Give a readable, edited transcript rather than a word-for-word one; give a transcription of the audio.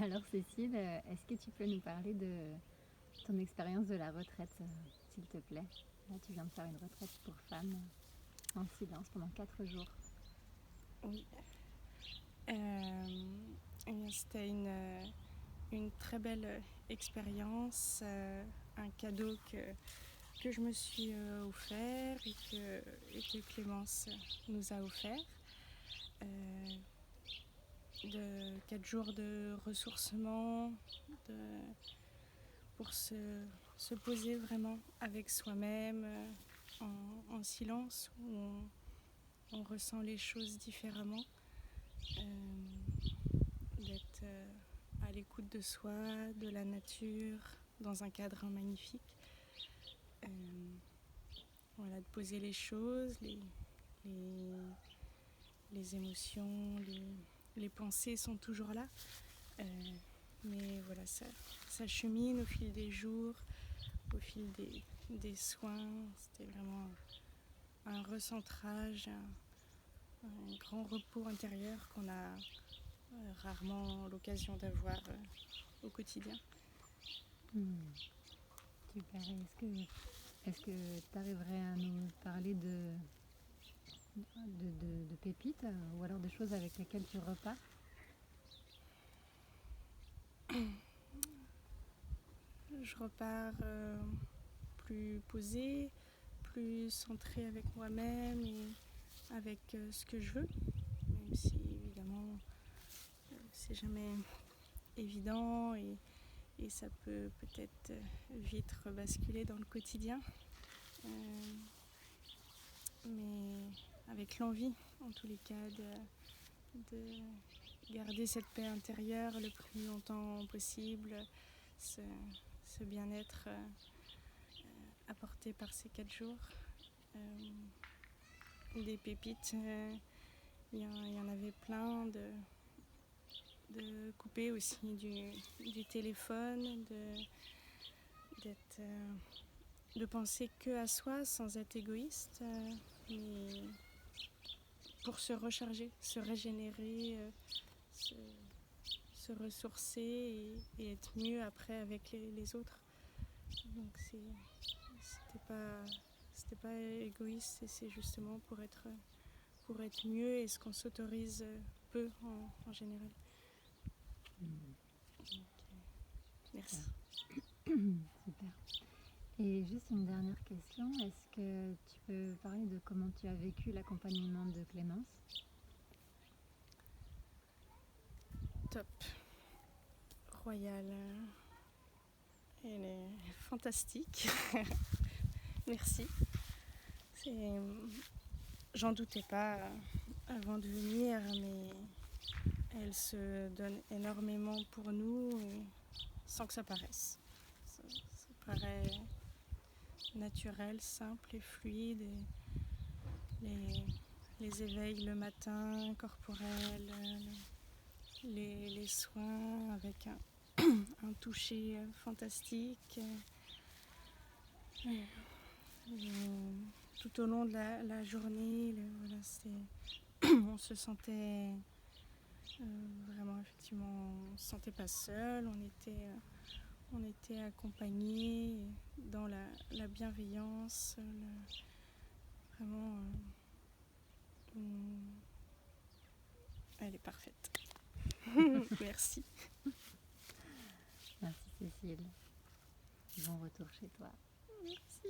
Alors Cécile, est-ce que tu peux nous parler de ton expérience de la retraite, s'il te plaît? Là, tu viens de faire une retraite pour femmes en silence pendant 4 jours. Oui. Eh bien, c'était une très belle expérience, un cadeau que je me suis offert et que Clémence nous a offert. De 4 jours de ressourcement, pour se poser vraiment avec soi-même, en silence, où on ressent les choses différemment, d'être à l'écoute de soi, de la nature, dans un cadre magnifique. Voilà, de poser les choses, les émotions, les pensées sont toujours là. Mais voilà, ça chemine au fil des jours, au fil des soins. C'était vraiment un recentrage, un grand repos intérieur qu'on a rarement l'occasion d'avoir au quotidien. Super. Est-ce que tu arriverais à nous parler de pépites ou alors de choses avec lesquelles tu repars? Je repars plus posée, plus centrée avec moi-même et avec ce que je veux, même si évidemment c'est jamais évident et ça peut peut-être vite rebasculer dans le quotidien. Mais avec l'envie, en tous les cas, de garder cette paix intérieure le plus longtemps possible, ce bien-être apporté par ces 4 jours. Des pépites, il y en avait plein, de couper aussi du téléphone, de penser que à soi sans être égoïste, mais pour se recharger, se régénérer, se ressourcer et être mieux après avec les autres. Donc c'était pas égoïste, et c'est justement pour être mieux, et ce qu'on s'autorise peu en général. Donc, merci. Super. Et juste une dernière question, est-ce que tu peux parler de comment tu as vécu l'accompagnement de Clémence? Top. Royale. Elle est fantastique. Merci. J'en doutais pas avant de venir, mais elle se donne énormément pour nous sans que ça paraisse. Ça paraît naturel, simple et fluide. Et les éveils le matin, corporels, les soins avec un toucher fantastique. Tout au long de la journée, on se sentait vraiment, effectivement, on se sentait pas seul, on était accompagnés dans la bienveillance, vraiment, elle est parfaite. Merci. Merci Cécile. Bon retour chez toi. Merci.